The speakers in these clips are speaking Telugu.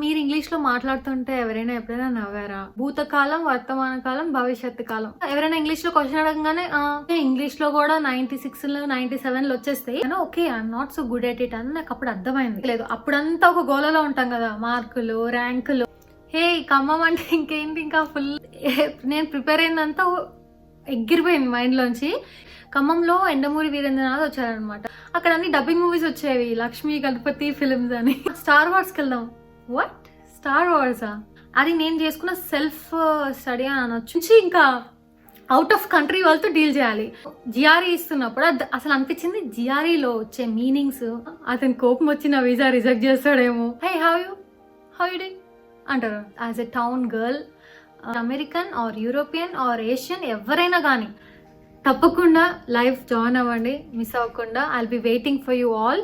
మీరు ఇంగ్లీష్‌లో మాట్లాడుతుంటే ఎవరైనా ఎప్పుడైనా నవ్వారా? భూతకాలం, వర్తమాన కాలం, భవిష్యత్తు కాలం. ఎవరైనా ఇంగ్లీష్‌లో క్వెషన్ అడగంగానే ఇంగ్లీష్‌లో గూడా 96లు, 97లు వచ్చేస్తాయి. కానీ okay. I am not so good at it అని నాకప్పుడు అర్థమైంది. లేదు అప్పుడంతా ఒక గోలలో ఉంటాం గదా! మార్కులు, ర్యాంకులు. హే! ఖమ్మం అంటే ఇంకేంటి ఇంకా ఫుల్ నేను ప్రిపేర్ అయిందంతా ఎగిరిపోయింది మైండ్‌లోంచి. ఖమ్మంలో ఎండమూరి వీరేంద్రనాథ్ వచ్చారనమాట. అక్కడ అన్ని డబ్బింగ్ మూవీస్ వచ్చేవి. లక్ష్మీ గణపతి ఫిల్మ్స్ అని. స్టార్ వార్స్కి వెళ్దాం. What star Warsaw? అది నేను చేసుకున్న సెల్ఫ్ స్టడీ అని అనొచ్చు. ఇంకా అవుట్ ఆఫ్ కంట్రీ వాళ్ళతో డీల్ చేయాలి. జిఆర్ఈ ఇస్తున్నప్పుడు అసలు అనిపించింది జిఆర్ఈలో వచ్చే మీనింగ్స్. అతని కోపం వచ్చి నా వీసా రిజెక్ట్ చేస్తాడేమో. హై హౌ యూ డి అంటారు. As a town girl, American or European or Asian ఎవరైనా కానీ తప్పకుండా లైవ్ జాయిన్ అవ్వండి, మిస్ అవ్వకుండా. I'll be waiting for you all.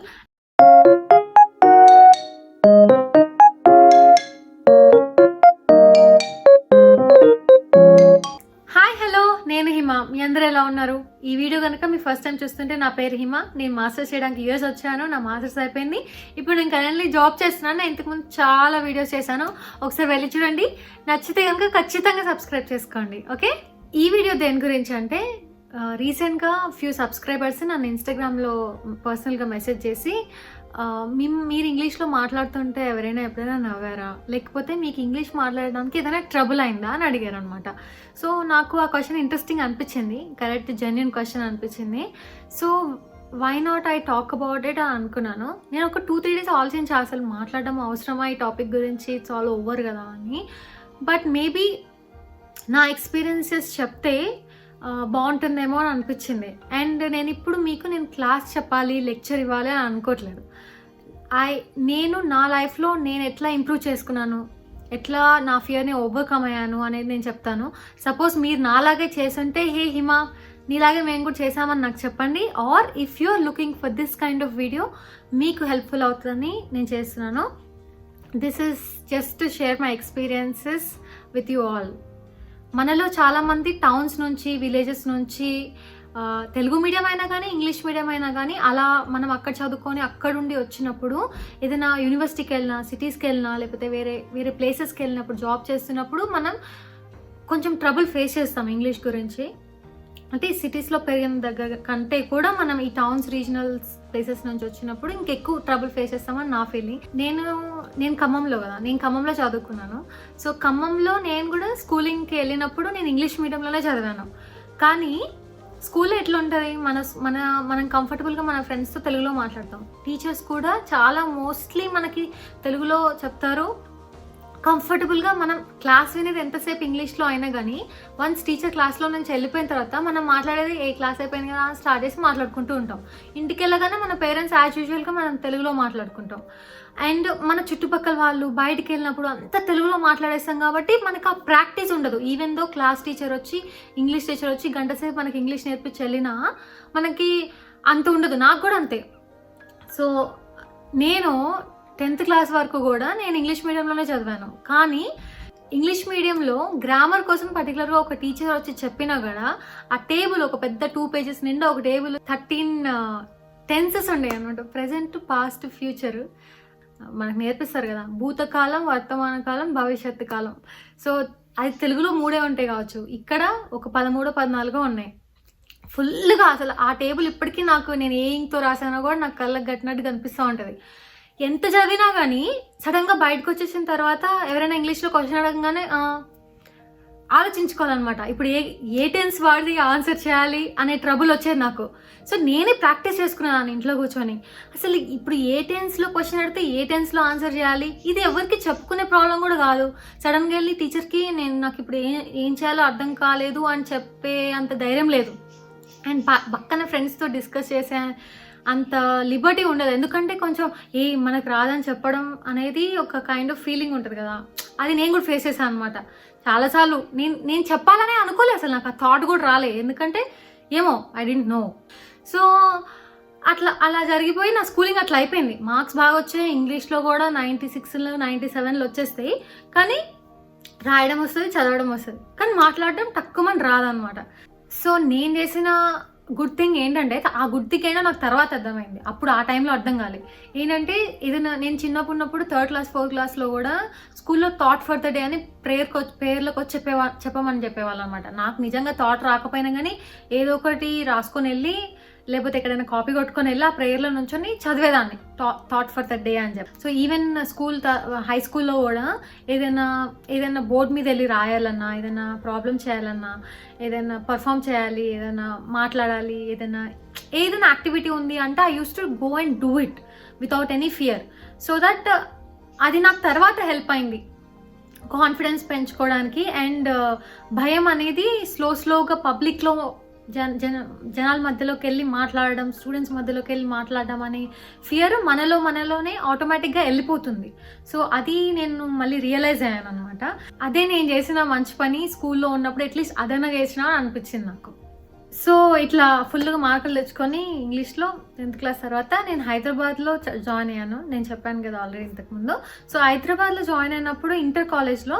Hi hello, నేను హిమ. మీ అందరూ ఎలా ఉన్నారు? ఈ వీడియో కనుక మీ ఫస్ట్ టైం చూస్తుంటే, నా పేరు హిమ. నేను మాస్టర్స్ చేయడానికి యూఎస్ వచ్చాను. నా మాస్టర్స్ అయిపోయింది. ఇప్పుడు నేను కరెంట్లీ జాబ్ చేస్తున్నాను. నేను ఇంతకుముందు చాలా వీడియోస్ చేశాను, ఒకసారి వెళ్ళి చూడండి. నచ్చితే కనుక ఖచ్చితంగా సబ్స్క్రైబ్ చేసుకోండి. ఓకే, ఈ వీడియో దేని గురించి అంటే, రీసెంట్గా ఫ్యూ సబ్స్క్రైబర్స్ నన్ను ఇన్స్టాగ్రామ్లో పర్సనల్గా మెసేజ్ చేసి, మీరు ఇంగ్లీష్లో మాట్లాడుతుంటే ఎవరైనా ఎప్పుడైనా నవ్వారా, లేకపోతే మీకు ఇంగ్లీష్ మాట్లాడడానికి ఏదైనా ట్రబుల్ అయిందా అని అడిగారు అనమాట. సో నాకు ఆ క్వశ్చన్ ఇంట్రెస్టింగ్ అనిపించింది, కరెక్ట్ జెన్యున్ క్వశ్చన్ అనిపించింది. So why not I talk about it అని అనుకున్నాను. నేను ఒక 2-3 డేస్ ఆలోచించి అసలు మాట్లాడడం అవసరమా ఈ టాపిక్ గురించి, ఇట్స్ ఆల్ ఓవర్ కదా అని. బట్ మేబీ నా ఎక్స్పీరియన్సెస్ చెప్తే బాగుంటుందేమో అని అనిపించింది. అండ్ నేను ఇప్పుడు మీకు క్లాస్ చెప్పాలి, లెక్చర్ ఇవ్వాలి అని అనుకోవట్లేదు. నేను నా లైఫ్లో నేను ఎట్లా ఇంప్రూవ్ చేసుకున్నాను, ఎట్లా నా ఫియర్ని ఓవర్కమ్ అయ్యాను అనేది నేను చెప్తాను. సపోజ్ మీరు నాలాగే చేసుంటే, హే హిమ నీలాగే మేము కూడా చేసామని నాకు చెప్పండి. Or if you are looking for this kind of video, మీకు హెల్ప్ఫుల్ అవుతుందని నేను చేస్తున్నాను. This is just to share my experiences with you all. మనలో చాలామంది టౌన్స్ నుంచి, విలేజెస్ నుంచి, తెలుగు మీడియం అయినా కానీ ఇంగ్లీష్ మీడియం అయినా కానీ అలా మనం అక్కడ చదువుకొని అక్కడుండి వచ్చినప్పుడు ఏదైనా యూనివర్సిటీకి వెళ్ళినా, సిటీస్కి వెళ్ళినా, లేకపోతే వేరే ప్లేసెస్కి వెళ్ళినప్పుడు, జాబ్ చేస్తున్నప్పుడు మనం కొంచెం ట్రబుల్ ఫేస్ చేస్తాం ఇంగ్లీష్ గురించి. అంటే సిటీస్లో పెరిగిన దగ్గర కంటే కూడా మనం ఈ టౌన్స్, రీజనల్స్ ప్లేసెస్ నుంచి వచ్చినప్పుడు ఇంకెక్కువ ట్రబుల్ ఫేస్ చేస్తామని నా ఫీలింగ్. నేను ఖమ్మంలో కదా, నేను ఖమ్మంలో చదువుకున్నాను. సో ఖమ్మంలో నేను కూడా స్కూలింగ్కి వెళ్ళినప్పుడు నేను ఇంగ్లీష్ మీడియంలోనే చదివాను. కానీ స్కూల్లో ఎట్లా ఉంటుంది, మనం కంఫర్టబుల్గా మన ఫ్రెండ్స్తో తెలుగులో మాట్లాడతాం. టీచర్స్ కూడా చాలా మోస్ట్లీ మనకి తెలుగులో చెప్తారు. కంఫర్టబుల్గా మనం క్లాస్ వినేది ఎంతసేపు ఇంగ్లీష్లో అయినా కానీ, వన్స్ టీచర్ క్లాస్లో నుంచి వెళ్ళిపోయిన తర్వాత మనం మాట్లాడేది ఏ క్లాస్ అయిపోయింది కదా స్టార్ట్ చేసి మాట్లాడుకుంటూ ఉంటాం. ఇంటికి వెళ్ళగానే మన పేరెంట్స్ యాజ్ యూజువల్గా మనం తెలుగులో మాట్లాడుకుంటాం. అండ్ మన చుట్టుపక్కల వాళ్ళు బయటికి వెళ్ళినప్పుడు అంతా తెలుగులో మాట్లాడేస్తాం కాబట్టి మనకు ఆ ప్రాక్టీస్ ఉండదు. ఈవెన్ దో క్లాస్ టీచర్ వచ్చి, ఇంగ్లీష్ టీచర్ వచ్చి గంట సేపు మనకి ఇంగ్లీష్ నేర్పించి వెళ్ళినా మనకి అంత ఉండదు. నాకు కూడా అంతే. సో నేను 10th క్లాస్ వరకు కూడా నేను ఇంగ్లీష్ మీడియంలోనే చదివాను. కానీ ఇంగ్లీష్ మీడియంలో గ్రామర్ కోసం పర్టికులర్గా ఒక టీచర్ వచ్చి చెప్పినా కూడా ఆ టేబుల్ ఒక పెద్ద 2 పేజెస్ నిండా ఒక టేబుల్ 13 టెన్సెస్ ఉండేవి అనమాట. ప్రజెంట్, పాస్ట్, ఫ్యూచర్ మనకు నేర్పిస్తారు కదా. భూతకాలం, వర్తమాన కాలం, భవిష్యత్తు కాలం. సో అది తెలుగులో 3 ఉంటాయి కావచ్చు, ఇక్కడ ఒక 13, 14 ఉన్నాయి ఫుల్గా. అసలు ఆ టేబుల్ ఇప్పటికీ నాకు, నేను ఏ ఇంక్తో రాసానో కూడా నాకు కళ్ళకు కట్టినట్టు కనిపిస్తూ ఉంటుంది. ఎంత చదివినా కానీ సడన్గా బయటకు వచ్చేసిన తర్వాత ఎవరైనా ఇంగ్లీష్లో క్వశ్చన్ అడగగానే ఆలోచించుకోవాలన్నమాట. ఇప్పుడు ఏ టెన్స్ వాడి ఆన్సర్ చేయాలి అనే ట్రబుల్ వచ్చేది నాకు. సో నేనే ప్రాక్టీస్ చేసుకున్నాను ఇంట్లో కూర్చొని. అసలు ఇప్పుడు ఏ టెన్స్లో క్వశ్చన్ అడిగితే ఏ టెన్స్లో ఆన్సర్ చేయాలి, ఇది ఎవరికి చెప్పుకునే ప్రాబ్లం కూడా కాదు. సడన్గా వెళ్ళి టీచర్కి నాకు ఇప్పుడు ఏం చేయాలో అర్థం కాలేదు అని చెప్పే అంత ధైర్యం లేదు. అండ్ పక్కన ఫ్రెండ్స్తో డిస్కస్ చేసే అంత లిబర్టీ ఉండదు. ఎందుకంటే కొంచెం మనకు రాదని చెప్పడం అనేది ఒక కైండ్ ఆఫ్ ఫీలింగ్ ఉంటుంది కదా. అది నేను కూడా ఫేస్ చేశాను అనమాట చాలాసార్లు. నేను చెప్పాలనే అనుకోలే, అసలు నాకు ఆ థాట్ కూడా రాలే. ఎందుకంటే ఏమో ఐ డోంట్ నో. సో అలా జరిగిపోయి నా స్కూలింగ్ అట్లా అయిపోయింది. మార్క్స్ బాగా వచ్చాయి, ఇంగ్లీష్లో కూడా 96లు 97లు వచ్చేస్తాయి. కానీ రాయడం వస్తుంది, చదవడం వస్తుంది, కానీ మాట్లాడడం తక్కువని రాదనమాట. సో నేను చేసిన గుడ్ థింగ్ ఏంటంటే ఆ గుడ్ థింగ్ ఏంటో నాకు తర్వాత అర్థమైంది, అప్పుడు ఆ టైంలో అర్థం కాలేదు. ఏంటంటే ఏదైనా నేను చిన్నప్పుడు ఉన్నప్పుడు 3rd క్లాస్ 4th క్లాస్లో కూడా స్కూల్లో థాట్ ఫర్ ద డే అని ప్రేయర్లోకి వచ్చి చెప్పమని చెప్పేవాళ్ళు అనమాట. నాకు నిజంగా థాట్ రాకపోయినా కానీ ఏదో ఒకటి రాసుకొని వెళ్ళి లేకపోతే ఎక్కడైనా కాపీ కొట్టుకొని వెళ్ళి ఆ ప్రేయర్లో నుంచొని చదివేదాన్ని థాట్ ఫర్ ద డే అని చెప్పి. సో ఈవెన్ హై స్కూల్లో కూడా ఏదైనా బోర్డు మీద వెళ్ళి రాయాలన్నా, ఏదైనా ప్రాబ్లం చేయాలన్నా, ఏదైనా పర్ఫామ్ చేయాలి, ఏదైనా మాట్లాడాలి, ఏదైనా యాక్టివిటీ ఉంది అంటే I use to go and do it without any fear. So that అది నాకు తర్వాత హెల్ప్ అయింది కాన్ఫిడెన్స్ పెంచుకోవడానికి. అండ్ భయం అనేది స్లోగా పబ్లిక్లో జనాల మధ్యలోకి వెళ్ళి మాట్లాడడం, స్టూడెంట్స్ మధ్యలోకి వెళ్ళి మాట్లాడడం అనే ఫియర్ మనలోనే ఆటోమేటిక్గా వెళ్ళిపోతుంది. సో అది నేను మళ్ళీ రియలైజ్ అయ్యాను అనమాట. అదే నేను చేసిన మంచి పని స్కూల్లో ఉన్నప్పుడు అట్లీస్ట్ అదైనా చేసినా అనిపించింది నాకు. సో ఇట్లా ఫుల్గా మార్కులు తెచ్చుకొని ఇంగ్లీష్లో 10th క్లాస్ తర్వాత నేను హైదరాబాద్లో జాయిన్ అయ్యాను. నేను చెప్పాను కదా ఆల్రెడీ ఇంతకుముందు. సో హైదరాబాద్లో జాయిన్ అయినప్పుడు ఇంటర్ కాలేజ్లో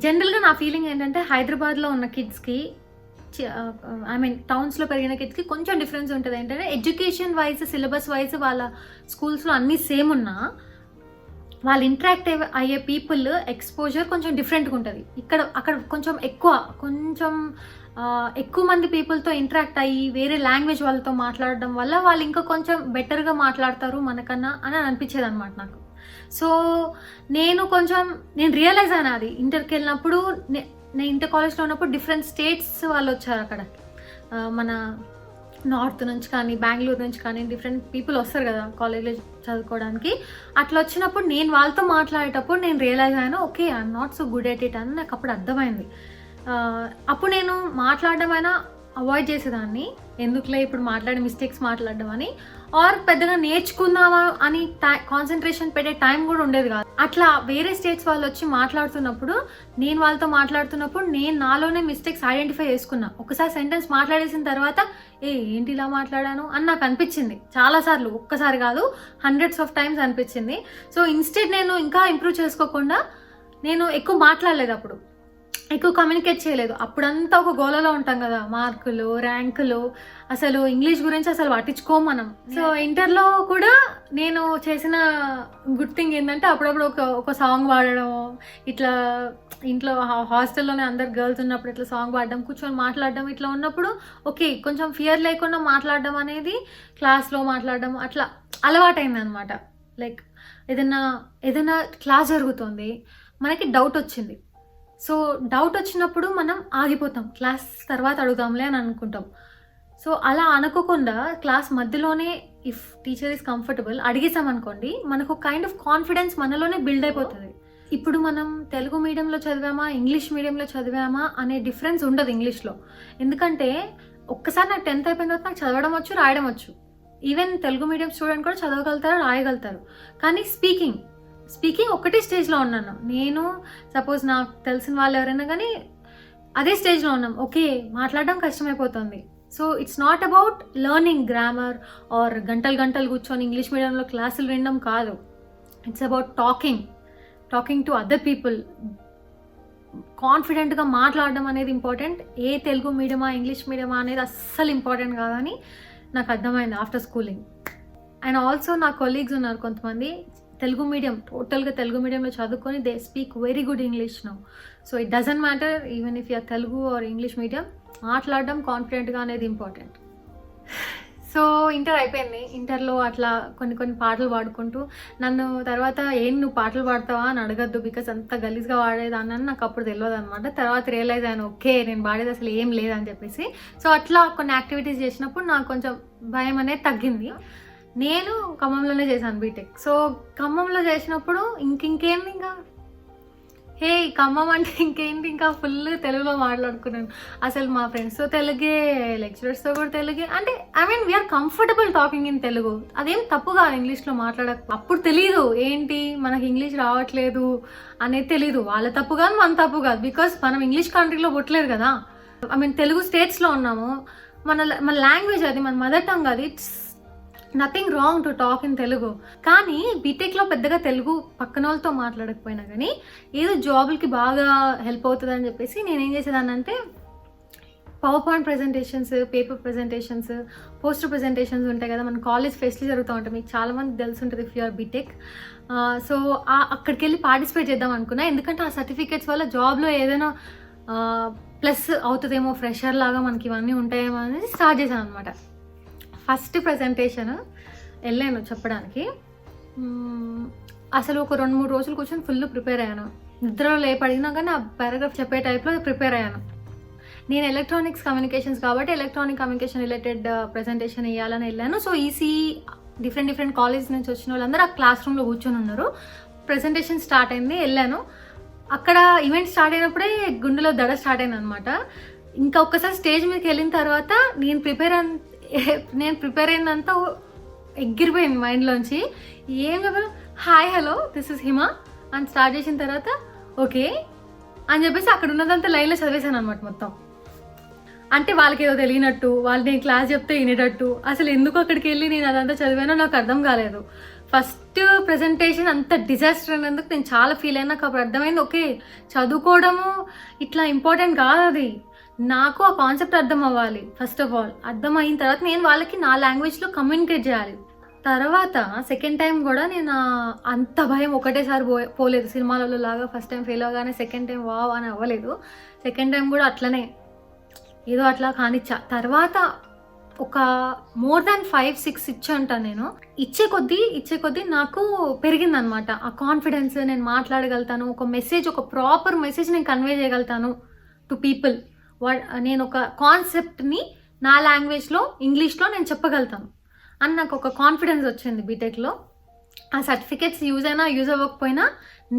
జనరల్గా నా ఫీలింగ్ ఏంటంటే హైదరాబాద్లో ఉన్న కిడ్స్కి టౌన్స్లో పెరిగిన కిడ్స్కి కొంచెం డిఫరెన్స్ ఉంటుంది. ఏంటంటే ఎడ్యుకేషన్ వైజ్, సిలబస్ వైజ్ వాళ్ళ స్కూల్స్లో అన్నీ సేమ్ ఉన్నా వాళ్ళు ఇంటరాక్ట్ అయ్యే పీపుల్ ఎక్స్పోజర్ కొంచెం డిఫరెంట్గా ఉంటుంది. అక్కడ కొంచెం ఎక్కువ మంది పీపుల్తో ఇంటరాక్ట్ అయ్యి వేరే లాంగ్వేజ్ వాళ్ళతో మాట్లాడడం వల్ల వాళ్ళు ఇంకా కొంచెం బెటర్గా మాట్లాడతారు మనకన్నా అని అనిపించేది అనమాట నాకు. సో నేను రియలైజ్ అయినా అది ఇంటర్కి వెళ్ళినప్పుడు. నేను ఇంటర్ కాలేజ్లో ఉన్నప్పుడు డిఫరెంట్ స్టేట్స్ వాళ్ళు వచ్చారు అక్కడ. మన నార్త్ నుంచి కానీ బెంగళూరు నుంచి కానీ డిఫరెంట్ పీపుల్ వస్తారు కదా కాలేజ్లో చదువుకోవడానికి. అట్లా వచ్చినప్పుడు నేను వాళ్ళతో మాట్లాడేటప్పుడు నేను రియలైజ్ అయ్యాను, okay I'm not so good at it అని నాకు అప్పుడు అర్థమైంది. అప్పుడు నేను మాట్లాడడం అయినా అవాయిడ్ చేసేదాన్ని, ఎందుకులే ఇప్పుడు మిస్టేక్స్ మాట్లాడడం అని, ఆర్ పెద్దగా నేర్చుకుందామా అని కాన్సన్ట్రేషన్ పెట్టే టైం కూడా ఉండేది కాదు. అట్లా వేరే స్టేట్స్ వాళ్ళు వచ్చి మాట్లాడుతున్నప్పుడు నేను వాళ్ళతో మాట్లాడుతున్నప్పుడు నేను నాలోనే మిస్టేక్స్ ఐడెంటిఫై చేసుకున్నా. ఒకసారి సెంటెన్స్ మాట్లాడేసిన తర్వాత ఏంటి ఇలా మాట్లాడాను అని నాకు అనిపించింది చాలాసార్లు, ఒక్కసారి కాదు hundreds of times అనిపించింది. సో ఇన్స్టెడ్ నేను ఇంకా ఇంప్రూవ్ చేసుకోకుండా నేను ఎక్కువ మాట్లాడలేదు, అప్పుడు ఎక్కువ కమ్యూనికేట్ చేయలేదు. అప్పుడంతా ఒక గోలలో ఉంటాం కదా, మార్కులు, ర్యాంకులు, అసలు ఇంగ్లీష్ గురించి అసలు పట్టించుకోం మనం. సో ఇంటర్లో కూడా నేను చేసిన గుడ్ థింగ్ ఏంటంటే అప్పుడప్పుడు ఒక సాంగ్ పాడడం, ఇట్లా ఇంట్లో హాస్టల్లోనే అందరు గర్ల్స్ ఉన్నప్పుడు ఇట్లా సాంగ్ పాడడం, కూర్చొని మాట్లాడడం, ఇట్లా ఉన్నప్పుడు ఓకే కొంచెం ఫియర్ లేకుండా మాట్లాడడం అనేది, క్లాస్లో మాట్లాడడం అట్లా అలవాటైంది అనమాట. లైక్ ఏదైనా క్లాస్ జరుగుతుంది, మనకి డౌట్ వచ్చింది. సో డౌట్ వచ్చినప్పుడు మనం ఆగిపోతాం, క్లాస్ తర్వాత అడుగుదాంలే అని అనుకుంటాం. సో అలా అనుకోకుండా క్లాస్ మధ్యలోనే ఇఫ్ టీచర్ ఈస్ కంఫర్టబుల్ అడిగేసామనుకోండి, మనకు కైండ్ ఆఫ్ కాన్ఫిడెన్స్ మనలోనే బిల్డ్ అయిపోతుంది. ఇప్పుడు మనం తెలుగు మీడియంలో చదివామా, ఇంగ్లీష్ మీడియంలో చదివామా అనే డిఫరెన్స్ ఉండదు ఇంగ్లీష్లో. ఎందుకంటే ఒక్కసారి నాకు 10th అయిపోయిన తర్వాత నాకు చదవడం వచ్చు, రాయడం వచ్చు. ఈవెన్ తెలుగు మీడియం స్టూడెంట్ కూడా చదవగలుగుతారు, రాయగలుగుతారు. కానీ స్పీకింగ్ ఒకటే స్టేజ్లో ఉన్నాను నేను. సపోజ్ నాకు తెలిసిన వాళ్ళు ఎవరైనా కానీ అదే స్టేజ్లో ఉన్నాం, ఓకే మాట్లాడడం కష్టమైపోతుంది. So it's not about learning grammar or గంటలు కూర్చొని ఇంగ్లీష్ మీడియంలో క్లాసులు వినడం కాదు. It's about talking to other people. కాన్ఫిడెంట్గా మాట్లాడడం అనేది ఇంపార్టెంట్. ఏ తెలుగు మీడియమా ఇంగ్లీష్ మీడియమా అనేది అస్సలు ఇంపార్టెంట్ కాదని నాకు అర్థమైంది ఆఫ్టర్ స్కూలింగ్. అండ్ ఆల్సో నా కొలీగ్స్ ఉన్నారు కొంతమంది టోటల్గా తెలుగు మీడియంలో చదువుకొని they speak very good English now. So it doesn't matter even if you're Telugu or English medium, మాట్లాడడం కాన్ఫిడెంట్గా అనేది ఇంపార్టెంట్. సో ఇంటర్ అయిపోయింది. ఇంటర్లో అట్లా కొన్ని పాటలు పాడుకుంటూ నన్ను తర్వాత నువ్వు పాటలు పాడతావా అని అడగద్దు, బికాస్ అంత గలీజ్గా పాడేదాన్ని నాకు అప్పుడు తెలియదు అనమాట. తర్వాత రియలైజ్ అయ్యాను, ఓకే నేను పాడేది అసలు ఏం లేదని చెప్పేసి. సో అట్లా కొన్ని యాక్టివిటీస్ చేసినప్పుడు నాకు కొంచెం భయం అనేది తగ్గింది. నేను ఖమ్మంలోనే చేశాను బీటెక్. సో ఖమ్మంలో చేసినప్పుడు ఇంకేంది ఇంకా ఖమ్మం అంటే ఇంకేంటి, ఇంకా ఫుల్ తెలుగులో మాట్లాడుకున్నాను. అసలు మా ఫ్రెండ్స్తో తెలుగే, లెక్చరర్స్తో కూడా తెలుగే. అంటే we are comfortable talking in Telugu. అదేం తప్పు కాదు ఇంగ్లీష్లో మాట్లాడక. అప్పుడు తెలీదు ఏంటి మనకి ఇంగ్లీష్ రావట్లేదు అనేది తెలీదు. వాళ్ళ తప్పు కాదు, మన తప్పు కాదు. బికాస్ మనం ఇంగ్లీష్ కంట్రీలో పుట్టలేదు కదా, తెలుగు స్టేట్స్లో ఉన్నాము. మన లాంగ్వేజ్ అది, మన మదర్ టంగ్ అది. It's nothing wrong to talk in Telugu. కానీ బీటెక్లో పెద్దగా తెలుగు పక్కన వాళ్ళతో మాట్లాడకపోయినా కానీ ఏదో జాబులకి బాగా హెల్ప్ అవుతుంది అని చెప్పేసి నేనేం చేసేదాన్ని అంటే power point presentations, paper presentations, poster presentations ఉంటాయి కదా, మన కాలేజ్ ఫెస్ట్లు జరుగుతూ ఉంటాయి. మీకు చాలామంది తెలిసి ఉంటుంది ఇఫ్ యూఆర్ బీటెక్. సో అక్కడికి వెళ్ళి పార్టిసిపేట్ చేద్దాం అనుకున్నా, ఎందుకంటే ఆ సర్టిఫికేట్స్ వల్ల జాబ్లో ఏదైనా ప్లస్ అవుతుందేమో, ఫ్రెషర్ లాగా మనకి ఇవన్నీ ఉంటాయేమో అనేది స్టార్ట్ చేశాను అనమాట. ఫస్ట్ ప్రెజెంటేషన్ వెళ్ళాను చెప్పడానికి. అసలు ఒక 2-3 రోజులు కూర్చొని ఫుల్ ప్రిపేర్ అయ్యాను. నిద్రలో లేపడినా కానీ ఆ పారాగ్రాఫ్ చెప్పే టైప్లో ప్రిపేర్ అయ్యాను. నేను ఎలక్ట్రానిక్స్ కమ్యూనికేషన్స్ కాబట్టి ఎలక్ట్రానిక్ కమ్యూనికేషన్ రిలేటెడ్ ప్రెజెంటేషన్ ఇవ్వాలని వెళ్ళాను. సో ఈసీ డిఫరెంట్ కాలేజ్ నుంచి వచ్చిన వాళ్ళందరూ ఆ క్లాస్ రూమ్లో కూర్చొని ఉన్నారు. ప్రెజెంటేషన్ స్టార్ట్ అయింది, వెళ్ళాను. అక్కడ ఈవెంట్ స్టార్ట్ అయినప్పుడే గుండెలో దడ స్టార్ట్ అయింది అనమాట. ఇంకా ఒక్కసారి స్టేజ్ మీదకి వెళ్ళిన తర్వాత నేను ప్రిపేర్ అయిందంతా ఎగిరిపోయింది మైండ్లోంచి. ఏం చెప్పాను, హాయ్ హలో దిస్ ఇస్ హిమ అని స్టార్ట్ చేసిన తర్వాత ఓకే అని చెప్పేసి అక్కడ ఉన్నదంతా లైన్లో చదివేశాను అనమాట మొత్తం. అంటే వాళ్ళకి ఏదో తెలియనట్టు, వాళ్ళు నేను క్లాస్ చెప్తే వినేటట్టు. అసలు ఎందుకు అక్కడికి వెళ్ళి నేను అదంతా చదివానో నాకు అర్థం కాలేదు. ఫస్ట్ ప్రెజెంటేషన్ అంత డిజాస్టర్ అయినందుకు నేను చాలా ఫీల్ అయినా. నాకు అర్థమైంది, ఓకే చదువుకోవడము ఇట్లా ఇంపార్టెంట్ కాదు, అది నాకు ఆ కాన్సెప్ట్ అర్థం అవ్వాలి. ఫస్ట్ ఆఫ్ ఆల్ అర్థం అయిన తర్వాత నేను వాళ్ళకి నా లాంగ్వేజ్లో కమ్యూనికేట్ చేయాలి. తర్వాత సెకండ్ టైం కూడా నేను అంత భయం ఒకటేసారి పోలేదు. సినిమాలలో లాగా ఫస్ట్ టైం ఫెయిల్ అవగానే సెకండ్ టైం వావ్ అని అవ్వలేదు. సెకండ్ టైం కూడా అట్లనే ఏదో అట్లా కానిచ్చా. తర్వాత ఒక మోర్ దాన్ 5-6 ఇచ్చే ఉంటాను నేను. ఇచ్చే కొద్దీ నాకు పెరిగిందనమాట ఆ కాన్ఫిడెన్స్. నేను మాట్లాడగలుగుతాను, ఒక మెసేజ్, ఒక ప్రాపర్ మెసేజ్ నేను కన్వే చేయగలుగుతాను టు పీపుల్. నేను ఒక కాన్సెప్ట్ని నా లాంగ్వేజ్లో, ఇంగ్లీష్లో నేను చెప్పగలుగుతాను అని నాకు ఒక కాన్ఫిడెన్స్ వచ్చింది బీటెక్లో. ఆ సర్టిఫికేట్స్ యూజ్ అయినా యూజ్ అవ్వకపోయినా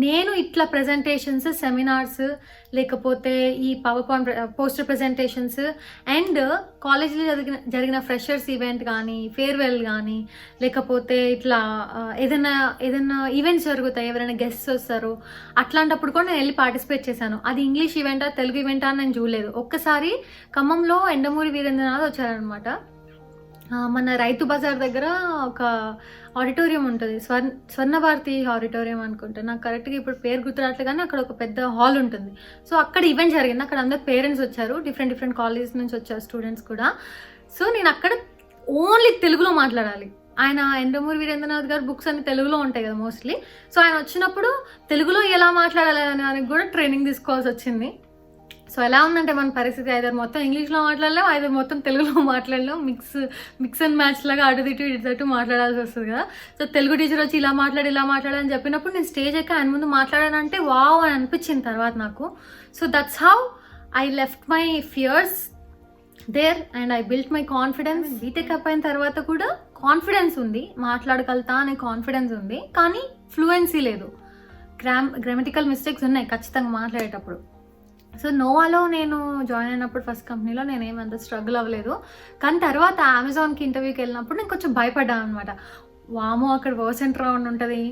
నేను ఇట్లా ప్రెజెంటేషన్స్, సెమినార్స్, లేకపోతే ఈ power point poster presentations and కాలేజీలో జరిగిన ఫ్రెషర్స్ ఈవెంట్ కానీ, ఫేర్వెల్ కానీ, లేకపోతే ఇట్లా ఏదైనా ఈవెంట్స్ జరుగుతాయి, ఎవరైనా గెస్ట్స్ వస్తారు, అట్లాంటప్పుడు కూడా నేను వెళ్ళి పార్టిసిపేట్ చేశాను. అది ఇంగ్లీష్ ఈవెంటా తెలుగు ఈవెంటా అని నేను చూడలేదు. ఒక్కసారి ఖమ్మంలో ఎండమూరి వీరేంద్రనాథ్ వచ్చారనమాట. మన రైతు బజార్ దగ్గర ఒక ఆడిటోరియం ఉంటుంది, స్వర్ణభారతి ఆడిటోరియం అనుకుంటా, నాకు కరెక్ట్గా ఇప్పుడు పేరు గుర్తురాట్లే, కానీ అక్కడ ఒక పెద్ద హాల్ ఉంటుంది. సో అక్కడ ఈవెంట్ జరిగింది. అక్కడ అందరు పేరెంట్స్ వచ్చారు, డిఫరెంట్ కాలేజెస్ నుంచి వచ్చారు స్టూడెంట్స్ కూడా. సో నేను అక్కడ ఓన్లీ తెలుగులో మాట్లాడాలి. ఆయన ఎండమూరి వీరేంద్రనాథ్ గారు బుక్స్ అన్ని తెలుగులో ఉంటాయి కదా మోస్ట్లీ. సో ఆయన వచ్చినప్పుడు తెలుగులో ఎలా మాట్లాడాలి అని కూడా ట్రైనింగ్ తీసుకోవాల్సి వచ్చింది. సో ఎలా ఉందంటే మన పరిస్థితి, ఐదర్ మొత్తం ఇంగ్లీష్లో మాట్లాడలేం, ఐదర్ మొత్తం తెలుగులో మాట్లాడలేం. మిక్స్ అండ్ మ్యాచ్ లాగా అటు ఇటు మాట్లాడాల్సి వస్తుంది కదా. సో తెలుగు టీచర్ వచ్చి ఇలా మాట్లాడని చెప్పినప్పుడు నేను స్టేజ్ ఎక్కి ఆయన ముందు మాట్లాడానంటే వావ్ అని అనిపించింది తర్వాత నాకు. So that's how I left my fears there and I built my confidence. BTech అయిపోయిన తర్వాత కూడా కాన్ఫిడెన్స్ ఉంది, మాట్లాడగలుగుతా అనే కాన్ఫిడెన్స్ ఉంది, కానీ ఫ్లూయెన్సీ లేదు. గ్రామటికల్ మిస్టేక్స్ ఉన్నాయి ఖచ్చితంగా మాట్లాడేటప్పుడు. సో నోవాలో నేను జాయిన్ అయినప్పుడు ఫస్ట్ కంపెనీలో నేను ఏమంత స్ట్రగుల్ అవ్వలేదు. కానీ తర్వాత అమెజాన్కి ఇంటర్వ్యూకి వెళ్ళినప్పుడు నేను కొంచెం భయపడ్డాను అనమాట. వామో అక్కడ వర్సెంట్ రౌండ్ ఉంటుంది,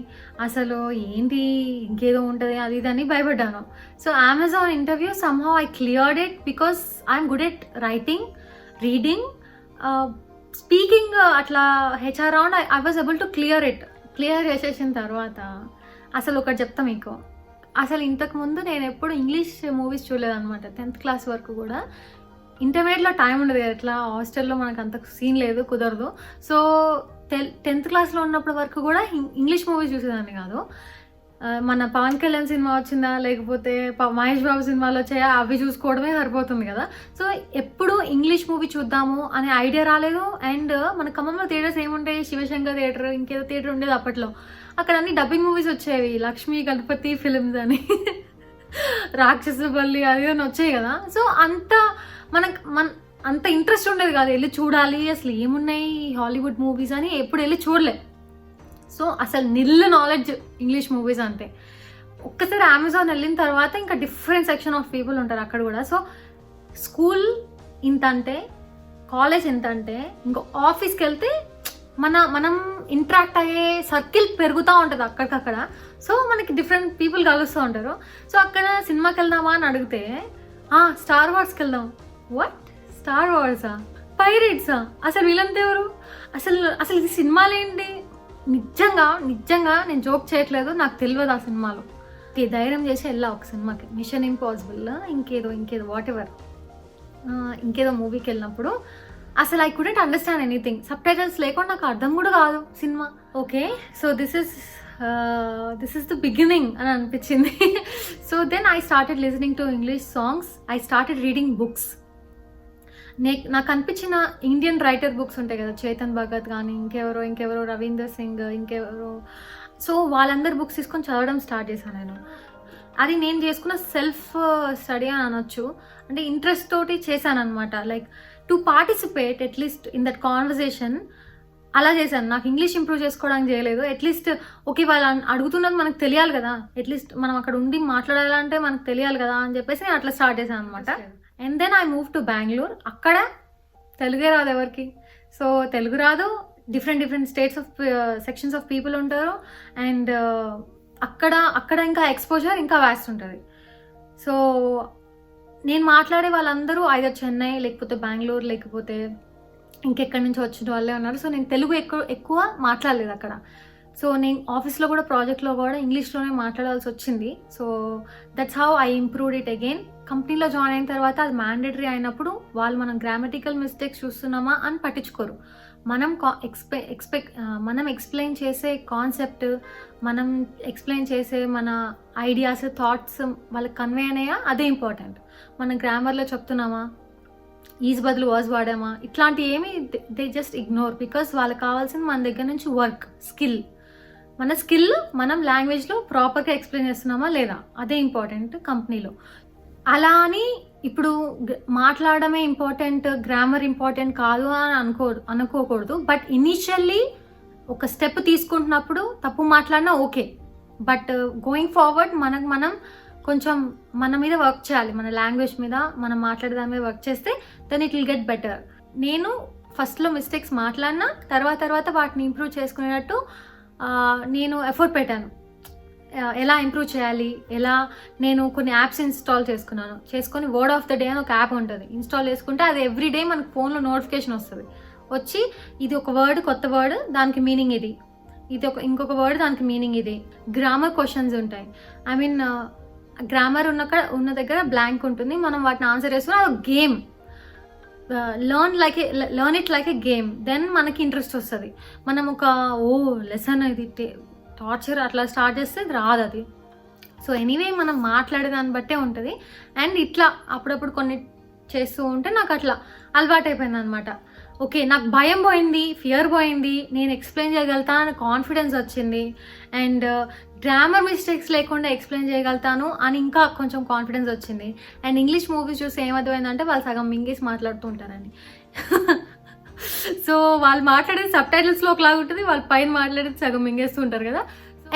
అసలు ఏంటి ఇంకేదో ఉంటుంది అది ఇది అని భయపడ్డాను. So Amazon interview somehow I cleared it because I'm good at writing, reading, speaking. అట్లా HR round I was able to clear చేసేసిన తర్వాత అసలు ఒకటి చెప్తా మీకు, అసలు ఇంతకుముందు నేను ఎప్పుడు ఇంగ్లీష్ మూవీస్ చూడలేదన్నమాట 10th క్లాస్ వరకు కూడా. ఇంటర్మీడియట్లో టైం ఉండదు కదా, ఎట్లా హాస్టల్లో మనకు అంత సీన్ లేదు, కుదరదు. సో 10th క్లాస్లో ఉన్నప్పటి వరకు కూడా ఇంగ్లీష్ మూవీస్ చూసేదాన్ని కాదు. మన పవన్ కళ్యాణ్ సినిమా వచ్చిందా, లేకపోతే మహేష్ బాబు సినిమాలు వచ్చాయా, అవి చూసుకోవడమే సరిపోతుంది కదా. సో ఎప్పుడు ఇంగ్లీష్ మూవీ చూద్దాము అనే ఐడియా రాలేదు. అండ్ మన ఖమ్మంలో థియేటర్స్ ఏముంటాయి, శివశంకర్ థియేటర్, ఇంకేదో థియేటర్ ఉండేది అప్పట్లో. అక్కడ అన్ని డబ్బింగ్ మూవీస్ వచ్చేవి, లక్ష్మీ గణపతి ఫిల్మ్స్ అని, రాక్షసపల్లి అది అని వచ్చాయి కదా. సో అంత ఇంట్రెస్ట్ ఉండేది కాదు వెళ్ళి చూడాలి, అసలు ఏమున్నాయి హాలీవుడ్ మూవీస్ అని ఎప్పుడు వెళ్ళి చూడలే. సో అసలు నిల్లు నాలెడ్జ్ ఇంగ్లీష్ మూవీస్ అంటే. ఒక్కసారి అమెజాన్ వెళ్ళిన తర్వాత ఇంకా డిఫరెంట్ సెక్షన్ ఆఫ్ పీపుల్ ఉంటారు అక్కడ కూడా. సో స్కూల్ ఇంత అంటే, కాలేజ్ ఎంత అంటే, ఇంకో ఆఫీస్కి వెళ్తే మనం ఇంటరాక్ట్ అయ్యే సర్కిల్ పెరుగుతూ ఉంటుంది అక్కడికక్కడ. సో మనకి డిఫరెంట్ పీపుల్ కలుస్తూ ఉంటారు. సో అక్కడ సినిమాకి వెళ్దామా అని అడిగితే స్టార్ వార్స్కి వెళ్దాం. వాట్ స్టార్ వార్సా, పైరేట్సా, అసలు వీళ్ళంతా ఎవరు, అసలు ఇది సినిమాలేంటి? నిజంగా నేను జోక్ చేయట్లేదు, నాకు తెలియదు ఆ సినిమాలో. ధైర్యం చేసి వెళ్ళా ఒక సినిమాకి, మిషన్ ఇంపాసిబుల్ ఇంకేదో వాట్ ఎవర్. ఇంకేదో మూవీకి వెళ్ళినప్పుడు అసలు I couldn't understand anything, subtitles లేకుండా నాకు అర్థం కూడా కాదు సినిమా. Okay, so this is the beginning అని అనిపించింది. So then I started listening to English songs, I started reading books. నాకు అనిపించిన ఇండియన్ రైటర్ బుక్స్ ఉంటాయి కదా, చేతన్ భగత్ కానీ ఇంకెవరో రవీందర్ సింగ్ ఇంకెవరో, సో వాళ్ళందరి బుక్స్ తీసుకొని చదవడం స్టార్ట్ చేశాను నేను. అది నేను చేసుకున్న సెల్ఫ్ స్టడీ అని అనొచ్చు, అంటే ఇంట్రెస్ట్ తోటి చేశాను అనమాట. Like to participate at least in that conversation అలా చేశాను. నాకు ఇంగ్లీష్ ఇంప్రూవ్ చేసుకోవడానికి చేయలేదు, అట్లీస్ట్ ఓకే వాళ్ళు అడుగుతున్నది మనకు తెలియాలి కదా, అట్లీస్ట్ మనం అక్కడ ఉండి మాట్లాడాలంటే మనకు తెలియాలి కదా అని చెప్పేసి నేను అట్లా స్టార్ట్ చేశాను అనమాట. And then I move to Bengaluru. అక్కడ తెలుగే రాదు ఎవరికి, సో తెలుగు రాదు, different states of sections of people ఉంటారు, అండ్ అక్కడ ఇంకా ఎక్స్పోజర్ ఇంకా వ్యాస్ట్ ఉంటుంది. సో నేను మాట్లాడే వాళ్ళందరూ ఐదర్ చెన్నై లేకపోతే బెంగళూరు లేకపోతే ఇంకెక్కడి నుంచి వచ్చిన వాళ్ళే ఉన్నారు. సో నేను తెలుగు ఎక్కువ మాట్లాడలేదు అక్కడ. సో నేను ఆఫీస్లో కూడా ప్రాజెక్ట్లో కూడా ఇంగ్లీష్లోనే మాట్లాడాల్సి వచ్చింది. So that's how I improved it again. కంపెనీలో జాయిన్ అయిన తర్వాత అది మ్యాండేటరీ అయినప్పుడు వాళ్ళు మనం గ్రామటికల్ మిస్టేక్స్ చూస్తున్నామా అని పట్టించుకోరు. మనం ఎక్స్ప్లెయిన్ చేసే కాన్సెప్ట్, మనం ఎక్స్ప్లెయిన్ చేసే మన ఐడియాస్ థాట్స్ వాళ్ళకి కన్వే అయినాయా అదే ఇంపార్టెంట్. మనం గ్రామర్లో చెప్తున్నామా, ఈజ్ బదులు వాజ్ వాడామా, ఇట్లాంటి ఏమి దే జస్ట్ ఇగ్నోర్. బికాస్ వాళ్ళకి కావాల్సింది మన దగ్గర నుంచి వర్క్, స్కిల్. మన స్కిల్ మనం లాంగ్వేజ్లో ప్రాపర్గా ఎక్స్ప్లెయిన్ చేస్తున్నామా లేదా, అదే ఇంపార్టెంట్ కంపెనీలో. అలా అని ఇప్పుడు మాట్లాడమే ఇంపార్టెంట్, గ్రామర్ ఇంపార్టెంట్ కాదు అని అనుకోకూడదు. బట్ ఇనీషియల్లీ ఒక స్టెప్ తీసుకుంటున్నప్పుడు తప్పు మాట్లాడినా ఓకే, బట్ గోయింగ్ ఫార్వర్డ్ మనం కొంచెం మన మీద వర్క్ చేయాలి, మన లాంగ్వేజ్ మీద మనం మాట్లాడే దాని మీద వర్క్ చేస్తే then it will get better. నేను ఫస్ట్లో మిస్టేక్స్ మాట్లాడినా తర్వాత వాటిని ఇంప్రూవ్ చేసుకునేటట్టు నేను ఎఫర్ట్ పెట్టాను. ఎలా ఇంప్రూవ్ చేయాలి, ఎలా నేను కొన్ని యాప్స్ చేసుకొని వర్డ్ ఆఫ్ ద డే అని ఒక యాప్ ఉంటుంది, ఇన్స్టాల్ చేసుకుంటే అది ఎవ్రీడే మనకు ఫోన్లో నోటిఫికేషన్ వస్తుంది. వచ్చి ఇది ఒక వర్డ్, కొత్త వర్డ్, దానికి మీనింగ్ ఇది ఇంకొక వర్డ్, దానికి మీనింగ్ ఇది. గ్రామర్ క్వశ్చన్స్ ఉంటాయి. ఐ మీన్ గ్రామర్ ఉన్న దగ్గర బ్లాంక్ ఉంటుంది, మనం వాటిని ఆన్సర్ చేసుకుని అది game. Learn it like a game. Then మనకి ఇంట్రెస్ట్ వస్తుంది. మనం ఒక లెసన్ ఇది టార్చర్ అట్లా స్టార్ట్ చేస్తే రాదు అది. సో ఎనీవే మనం మాట్లాడే దాన్ని బట్టే ఉంటుంది. అండ్ ఇట్లా అప్పుడప్పుడు కొన్ని చేస్తూ ఉంటే నాకు అట్లా అలవాటు అయిపోయింది అనమాట. ఓకే, నాకు భయం పోయింది, ఫియర్ పోయింది, నేను ఎక్స్ప్లెయిన్ చేయగలుగుతాను అని కాన్ఫిడెన్స్ వచ్చింది. అండ్ గ్రామర్ మిస్టేక్స్ లేకుండా ఎక్స్ప్లెయిన్ చేయగలుగుతాను అని ఇంకా కొంచెం కాన్ఫిడెన్స్ వచ్చింది. అండ్ ఇంగ్లీష్ మూవీస్ చూసి ఏమర్థమైందంటే వాళ్ళు సగం మింగేసి మాట్లాడుతూ ఉంటారని. సో వాళ్ళు మాట్లాడేది సబ్ టైటిల్స్లో ఒకలాగా ఉంటుంది, వాళ్ళు పైన మాట్లాడేది సగం మింగేస్తూ ఉంటారు కదా.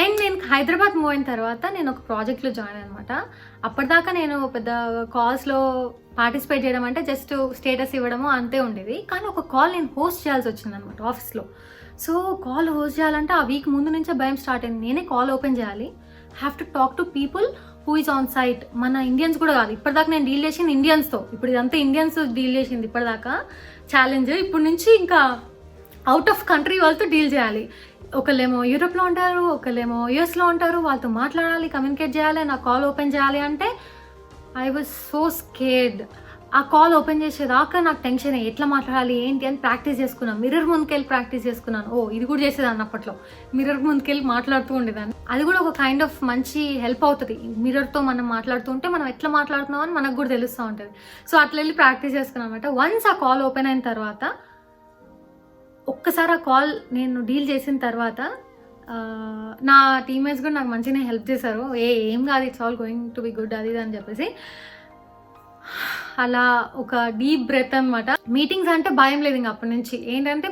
అండ్ నేను హైదరాబాద్ మూవ్ అయిన తర్వాత నేను ఒక ప్రాజెక్ట్లో జాయిన్ అనమాట. అప్పటిదాకా నేను పెద్ద కాల్స్లో పార్టిసిపేట్ చేయడం అంటే జస్ట్ స్టేటస్ ఇవ్వడము అంతే ఉండేది. కానీ ఒక కాల్ నేను హోస్ట్ చేయాల్సి వచ్చింది అనమాట ఆఫీస్లో. సో కాల్ హోస్ట్ చేయాలంటే ఆ వీక్ ముందు నుంచే భయం స్టార్ట్ అయింది. నేనే కాల్ ఓపెన్ చేయాలి, have to talk to people who is on site. మన ఇండియన్స్ కూడా కాదు, ఇప్పటిదాకా నేను డీల్ చేసింది ఇండియన్స్తో. ఇప్పుడు ఇదంతా ఇండియన్స్ డీల్ చేసింది ఇప్పటిదాకా ఛాలెంజ్. ఇప్పుడు నుంచి ఇంకా అవుట్ ఆఫ్ కంట్రీ వాళ్ళతో డీల్ చేయాలి. ఒకళ్ళేమో యూరోప్లో ఉంటారు, ఒకళ్ళేమో యూఎస్లో ఉంటారు, వాళ్ళతో మాట్లాడాలి, కమ్యూనికేట్ చేయాలి, నా కాల్ ఓపెన్ చేయాలి అంటే ఐ వాజ్ సో స్కేర్డ్. ఆ కాల్ ఓపెన్ చేసేదాకా నాకు టెన్షన్, ఎట్లా మాట్లాడాలి ఏంటి అని ప్రాక్టీస్ చేసుకున్నాను. మిర్రర్ ముందుకెళ్ళి ప్రాక్టీస్ చేసుకున్నాను. ఇది కూడా చేసేదాన్ని అప్పట్లో, మిర్రర్ ముందుకెళ్ళి మాట్లాడుతూ ఉండేదాన్ని. అది కూడా ఒక కైండ్ ఆఫ్ మంచి హెల్ప్ అవుతుంది. మిర్రర్తో మనం మాట్లాడుతూ ఉంటే మనం ఎట్లా మాట్లాడుతున్నాం అని మనకు కూడా తెలుస్తూ ఉంటుంది. సో అట్లా వెళ్ళి ప్రాక్టీస్ చేసుకున్నాను అనమాట. వన్స్ ఆ కాల్ ఓపెన్ అయిన తర్వాత, ఒక్కసారి ఆ కాల్ నేను డీల్ చేసిన తర్వాత నా టీమ్మేట్స్ కూడా నాకు మంచిగానే హెల్ప్ చేశారు. ఏం కాదు, it's all going to be good అది అని చెప్పేసి. అలా ఒక డీప్ బ్రెత్ అనమాట. మీటింగ్స్ అంటే భయం లేదు ఇంకా అప్పటి నుంచి. ఏంటంటే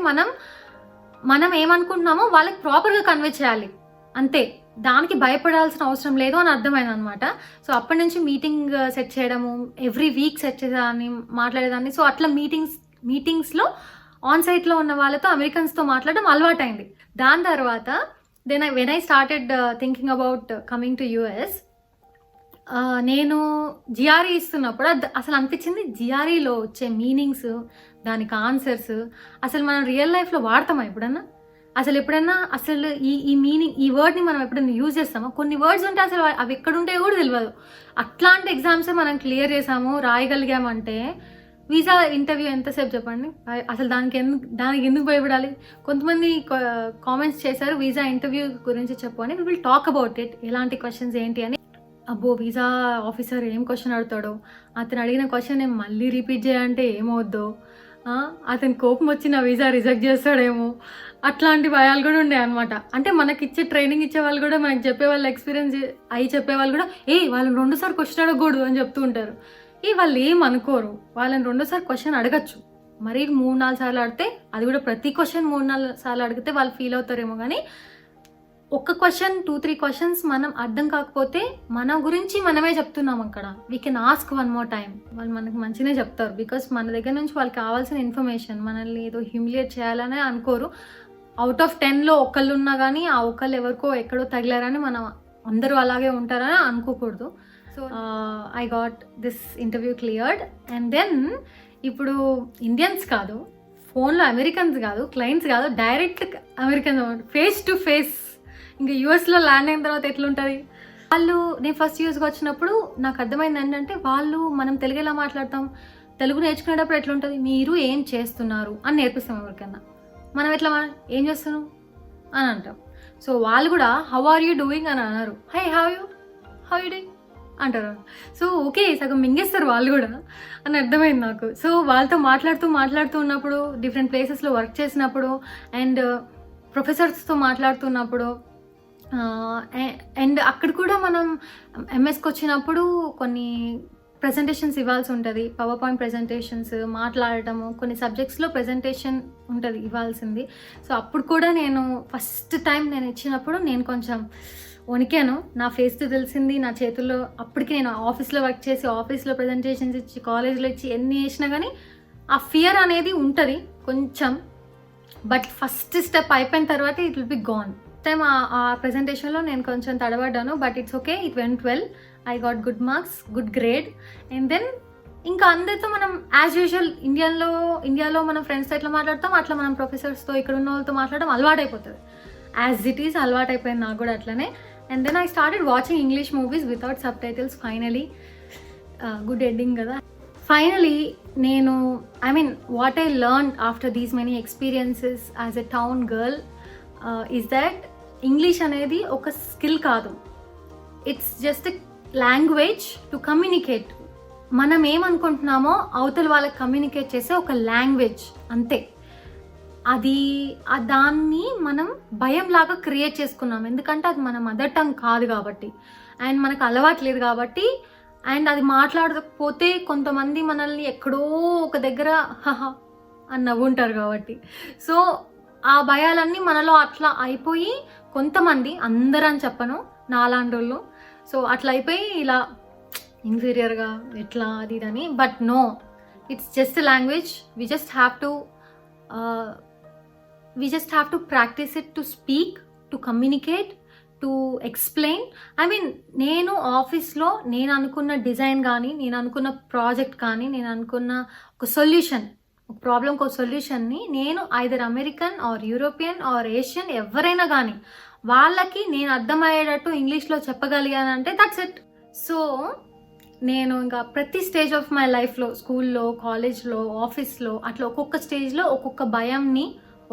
మనం ఏమనుకుంటున్నామో వాళ్ళకి ప్రాపర్గా కన్వే చేయాలి అంతే, దానికి భయపడాల్సిన అవసరం లేదు అని అర్థమైంది అనమాట. సో అప్పటి నుంచి మీటింగ్ సెట్ చేయడము, ఎవ్రీ వీక్ సెట్ చేసేదాన్ని, మాట్లాడేదాన్ని. సో అట్లా మీటింగ్స్లో ఆన్ సైట్లో ఉన్న వాళ్ళతో, అమెరికన్స్తో మాట్లాడడం అలవాటైంది. దాని తర్వాత when I started thinking about coming to US, నేను జిఆర్ఈ ఇస్తున్నప్పుడు అసలు అనిపించింది జిఆర్ఈలో వచ్చే మీనింగ్స్, దానికి ఆన్సర్స్ అసలు మనం రియల్ లైఫ్లో వాడతామా ఎప్పుడన్నా? అసలు ఈ మీనింగ్, ఈ వర్డ్ని మనం ఎప్పుడైనా యూజ్ చేస్తామా? కొన్ని వర్డ్స్ ఉంటే అసలు అవి ఎక్కడుంటాయో కూడా తెలియదు. అట్లాంటి ఎగ్జామ్సే మనం క్లియర్ చేసాము, రాయగలిగామంటే వీసా ఇంటర్వ్యూ ఎంతసేపు చెప్పండి, అసలు దానికి ఎందుకు భయపడాలి? కొంతమంది కామెంట్స్ చేశారు వీసా ఇంటర్వ్యూ గురించి చెప్పు అని. We will talk about it, ఎలాంటి క్వశ్చన్స్ ఏంటి అని. అబ్బో వీసా ఆఫీసర్ ఏం క్వశ్చన్ అడుగుతాడో, అతను అడిగిన క్వశ్చన్ నేను మళ్ళీ రిపీట్ చేయాలంటే ఏమవుద్దో, అతని కోపం వచ్చి నా వీసా రిజెక్ట్ చేస్తాడేమో, అట్లాంటి భయాలు కూడా ఉండే అనమాట. అంటే మనకి ఇచ్చే ట్రైనింగ్ ఇచ్చే వాళ్ళు కూడా, మనకి చెప్పేవాళ్ళు ఎక్స్పీరియన్స్ అయ్యి చెప్పేవాళ్ళు కూడా వాళ్ళు 2సార్లు క్వశ్చన్ అడగకూడదు అని చెప్తూ ఉంటారు. వాళ్ళు ఏం అనుకోరు, వాళ్ళని 2సార్లు క్వశ్చన్ అడగచ్చు. మరి 3-4 సార్లు అడిగితే, అది కూడా ప్రతి క్వశ్చన్ 3-4 సార్లు అడిగితే వాళ్ళు ఫీల్ అవుతారేమో. కానీ ఒక్క క్వశ్చన్ 2-3 క్వశ్చన్స్ మనం అర్థం కాకపోతే మన గురించి మనమే చెప్తున్నాం అక్కడ. We can ask 1 more time, వాళ్ళు మనకు మంచిగానే చెప్తారు. బికాస్ మన దగ్గర నుంచి వాళ్ళకి కావాల్సిన ఇన్ఫర్మేషన్, మనల్ని ఏదో హ్యూమిలియేట్ చేయాలనే అనుకోరు. అవుట్ ఆఫ్ 10లో ఒకళ్ళు ఉన్నా కానీ ఆ ఒకళ్ళు ఎవరికో ఎక్కడో తగిలారని మనం అందరూ అలాగే ఉంటారని అనుకోకూడదు. So I got this interview cleared. And then ఇప్పుడు ఇండియన్స్ కాదు, ఫోన్లో అమెరికన్స్ కాదు, క్లయింట్స్ కాదు, direct Americans, face to face. ఇంకా యూఎస్లో ల్యాండ్ అయిన తర్వాత ఎట్లుంటుంది? నేను ఫస్ట్ యూఎస్కి వచ్చినప్పుడు నాకు అర్థమైంది ఏంటంటే, మనం తెలుగు ఎలా మాట్లాడతాం, తెలుగు నేర్చుకునేటప్పుడు ఎట్లుంటుంది, మీరు ఏం చేస్తున్నారు అని నేర్పిస్తాం ఎవరికన్నా. మనం ఎట్లా ఏం చేస్తున్నాం అని అంటాం. సో వాళ్ళు కూడా హౌ ఆర్ యూ డూయింగ్ అని అన్నారు, హౌ యూ డూయింగ్ అంటారు. సో ఓకే, సగం మింగేస్తారు వాళ్ళు కూడా అని అర్థమైంది నాకు. సో వాళ్ళతో మాట్లాడుతూ ఉన్నప్పుడు, డిఫరెంట్ ప్లేసెస్లో వర్క్ చేసినప్పుడు, అండ్ ప్రొఫెసర్స్తో మాట్లాడుతున్నప్పుడు, అండ్ అక్కడ కూడా మనం ఎంఎస్కి వచ్చినప్పుడు కొన్ని ప్రెజెంటేషన్స్ ఇవ్వాల్సి ఉంటుంది. పవర్ పాయింట్ ప్రెజెంటేషన్స్, మాట్లాడటము, కొన్ని సబ్జెక్ట్స్లో ప్రెజెంటేషన్ ఉంటుంది ఇవ్వాల్సింది. సో అప్పుడు కూడా నేను ఫస్ట్ టైం నేను ఇచ్చినప్పుడు నేను కొంచెం వణికాను. నా ఫేస్తో తెలిసింది, నా చేతుల్లో. అప్పటికి నేను ఆఫీస్లో వర్క్ చేసి, ఆఫీస్లో ప్రెజెంటేషన్స్ ఇచ్చి, కాలేజ్లో ఇచ్చి ఎన్ని చేసినా కానీ ఆ ఫియర్ అనేది ఉంటుంది కొంచెం. బట్ ఫస్ట్ స్టెప్ అయిపోయిన తర్వాత it will be gone. Time ఆ ప్రెజెంటేషన్లో నేను కొంచెం తడబడ్డాను, but it's okay, it went well. I got good marks, good grade. And then ఇంకా అందరితో మనం యాజ్ యూజువల్ ఇండియాలో మనం ఫ్రెండ్స్తో ఎట్లా మాట్లాడతాం అట్లా మనం ప్రొఫెసర్స్తో, ఇక్కడ ఉన్న వాళ్ళతో మాట్లాడడం అలవాటైపోతుంది. యాజ్ ఇట్ ఈస్ అలవాటైపోయింది నాకు కూడా అట్లనే. And then I started watching English movies without subtitles. Finally good ending కదా. ఫైనలీ నేను what I learn after these many experiences as a town girl is that English అనేది ఒక స్కిల్ కాదు, it's just a language to communicate. మనం ఏమనుకుంటున్నామో అవతల వాళ్ళకి కమ్యూనికేట్ చేసే ఒక లాంగ్వేజ్ అంతే. దాన్ని మనం భయంలాగా క్రియేట్ చేసుకున్నాం, ఎందుకంటే అది మన మదర్ టంగ్ కాదు కాబట్టి, అండ్ మనకు అలవాటు లేదు కాబట్టి, అండ్ అది మాట్లాడకపోతే కొంతమంది మనల్ని ఎక్కడో ఒక దగ్గర హహా అని నవ్వుంటారు కాబట్టి. సో ఆ భయాలన్నీ మనలో అట్లా అయిపోయి, కొంతమంది, అందరని చెప్పను, నాలాంటోళ్ళు, సో అట్లా అయిపోయి ఇలా ఇన్ఫీరియర్గా ఎట్లా అది ఇదని. But no, it's just language. We just have to practise it, to speak, to communicate, to explain. నేను ఆఫీస్లో నేను అనుకున్న డిజైన్ కానీ, నేను అనుకున్న ప్రాజెక్ట్ కానీ, నేను అనుకున్న ఒక సొల్యూషన్, ఒక ప్రాబ్లంకి ఒక సొల్యూషన్ని నేను either American or European or Asian ఎవరైనా కానీ వాళ్ళకి నేను అర్థమయ్యేటట్టు ఇంగ్లీష్లో చెప్పగలిగానంటే దట్స్ ఇట్. సో నేను ఇంకా ప్రతి స్టేజ్ ఆఫ్ మై లైఫ్లో, స్కూల్లో, కాలేజ్లో, ఆఫీస్లో, అట్లా ఒక్కొక్క స్టేజ్లో ఒక్కొక్క భయంని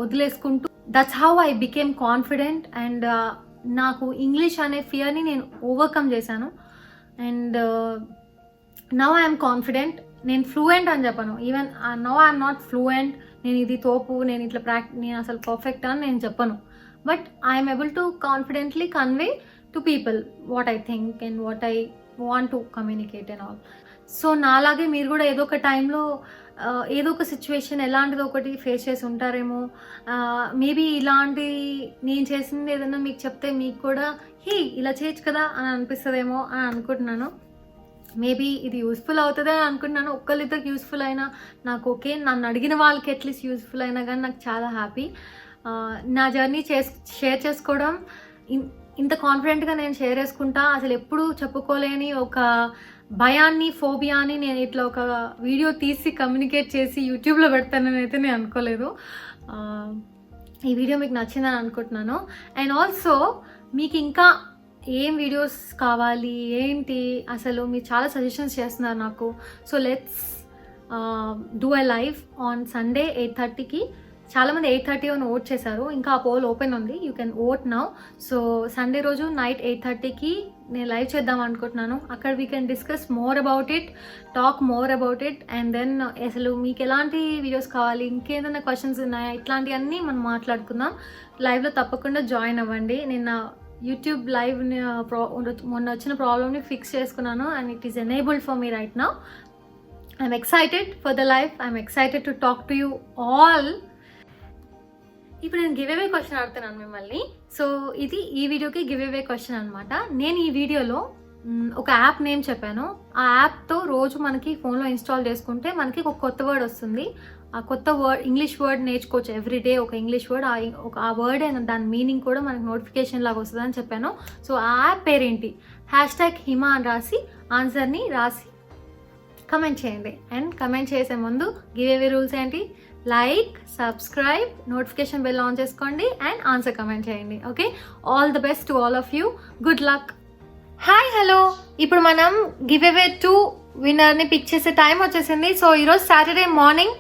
వదిలేసుకుంటూ, that's how I became confident. And నాకు ఇంగ్లీష్ అనే ఫియర్ని నేను ఓవర్కమ్ చేశాను. And now I'm confident. నేను ఫ్లూయెంట్ అని చెప్పను, even now I'm not fluent. నేను ఇది తోపు, నేను ఇట్లా నేను అసలు పర్ఫెక్ట్ అని నేను చెప్పను. But I'm able to confidently convey to people what I think and what I want to communicate and all. So నాలాగే మీరు కూడా ఏదో ఒక టైంలో ఏదో ఒక సిచ్యువేషన్ ఎలాంటిది ఒకటి ఫేస్ చేసి ఉంటారేమో. మేబీ ఇలాంటి నేను చేసింది ఏదైనా మీకు చెప్తే మీకు కూడా ఇలా చేయొచ్చు కదా అని అనిపిస్తుందేమో అని అనుకుంటున్నాను. మేబీ ఇది యూస్ఫుల్ అవుతుంది అని అనుకుంటున్నాను. ఒక్కరిద్దరికి యూస్ఫుల్ అయినా నాకు ఓకే, నన్ను అడిగిన వాళ్ళకి అట్లీస్ట్ యూస్ఫుల్ అయినా కానీ నాకు చాలా హ్యాపీ. నా జర్నీ షేర్ చేసుకోవడం, ఇంత కాన్ఫిడెంట్గా నేను షేర్ చేసుకుంటా, అసలు ఎప్పుడూ చెప్పుకోలేని ఒక భయాన్ని, ఫోబియాని నేను ఇట్లా ఒక వీడియో తీసి కమ్యూనికేట్ చేసి యూట్యూబ్లో పెడతానని అయితే నేను అనుకోలేదు. ఈ వీడియో మీకు నచ్చిందని అనుకుంటున్నాను. అండ్ ఆల్సో మీకు ఇంకా ఏం వీడియోస్ కావాలి ఏంటి, అసలు మీరు చాలా సజెషన్స్ చేస్తున్నారు నాకు. So let's do a live on Sunday 8:30కి. చాలామంది 8:30 అని ఓట్ చేశారు, ఇంకా ఆ పోల్ ఓపెన్ ఉంది, you can vote now. So Sunday రోజు నైట్ 8:30కి నేను లైవ్ చేద్దాం అనుకుంటున్నాను. అక్కడ we can discuss more about it, talk more about it, and then అసలు మీకు ఎలాంటి వీడియోస్ కావాలి, ఇంకేదైనా క్వశ్చన్స్ ఉన్నాయా, ఇట్లాంటివన్నీ మనం మాట్లాడుకుందాం. లైవ్లో తప్పకుండా జాయిన్ అవ్వండి. నిన్న యూట్యూబ్ లైవ్ మొన్న వచ్చిన ప్రాబ్లమ్ని ఫిక్స్ చేసుకున్నాను and it is enabled for me right now. I'm excited for the live, I'm excited to talk to you all. ఇప్పుడు నేను గివ్ అవే క్వశ్చన్ అడుగుతున్నాను మిమ్మల్ని. సో ఇది ఈ వీడియోకి గివ్ అవే క్వశ్చన్ అనమాట. నేను ఈ వీడియోలో ఒక యాప్ నేమ్ చెప్పాను. ఆ యాప్తో రోజు మనకి ఫోన్లో ఇన్స్టాల్ చేసుకుంటే మనకి ఒక కొత్త వర్డ్ వస్తుంది. ఆ కొత్త వర్డ్, ఇంగ్లీష్ వర్డ్ నేర్చుకోవచ్చు ఎవ్రీడే, ఒక ఇంగ్లీష్ వర్డ్. ఆ వర్డ్ అయినా దాని మీనింగ్ కూడా మనకి నోటిఫికేషన్ లాగా వస్తుంది అని చెప్పాను. సో ఆ యాప్ పేరేంటి? #హిమ అని రాసి ఆన్సర్ని రాసి కమెంట్ చేయండి. అండ్ కమెంట్ చేసే ముందు గివ్ అవే రూల్స్ ఏంటి? Like, subscribe, notification bell on చేసుకోండి అండ్ ఆన్సర్ కమెంట్ చేయండి. Okay, all the best to all of you. Good luck. Hi, hello. ఇప్పుడు మనం గివ్ అవే 2 విన్నర్ని పిక్ చేసే టైం వచ్చేసింది. సో ఈరోజు సాటర్డే మార్నింగ్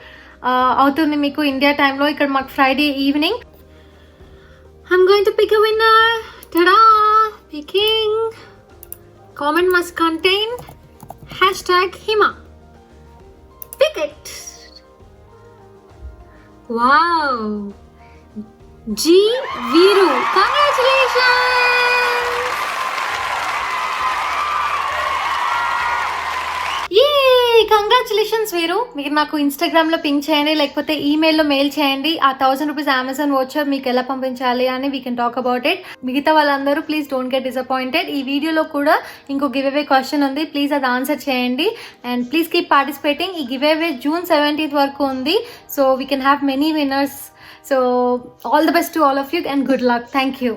అవుతుంది మీకు ఇండియా టైంలో, ఇక్కడ మాకు Friday evening. I'm going to pick a winner. Tada! Picking. Comment must contain #Hima. Pick it. Wow. G. Viru. Congratulations. Congratulations వీరు. మీరు నాకు ఇన్స్టాగ్రామ్లో పింక్ చేయండి, లేకపోతే ఈమెయిల్లో మెయిల్ చేయండి. ఆ 1000 రూపీస్ అమెజాన్ వోచర్ మీకు ఎలా పంపించాలి అని we can talk about it. మిగతా వాళ్ళందరూ ప్లీజ్ డోంట్ గెట్ డిసప్పాయింటెడ్. ఈ వీడియోలో కూడా ఇంకో గివ్ అవే క్వశ్చన్ ఉంది, ప్లీజ్ అది ఆన్సర్ చేయండి. And please keep participating. ఈ గివ్ అవే June 17th వరకు ఉంది. So we can have many winners. So all the best to all of you and good luck. Thank you.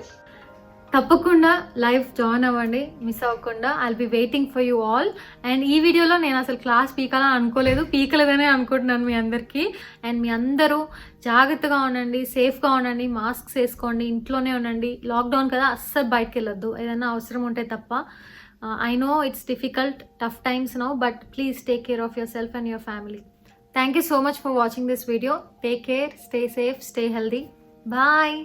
తప్పకుండా లైవ్ జాయిన్ అవ్వండి, మిస్ అవ్వకుండా. I'll be waiting for you all. And ఈ వీడియోలో నేను అసలు క్లాస్ పీకాలని అనుకోలేదు, పీకలేదనే అనుకుంటున్నాను మీ అందరికీ. అండ్ మీ అందరూ జాగ్రత్తగా ఉండండి, సేఫ్గా ఉండండి, మాస్క్స్ వేసుకోండి, ఇంట్లోనే ఉండండి. లాక్డౌన్ కదా, అస్సలు బయటకు వెళ్ళొద్దు, ఏదైనా అవసరం ఉంటే తప్ప. I know it's difficult, tough times now, but please take care of your self and your family. Thank you so much for watching this video. Take care, stay safe, stay healthy. Bye.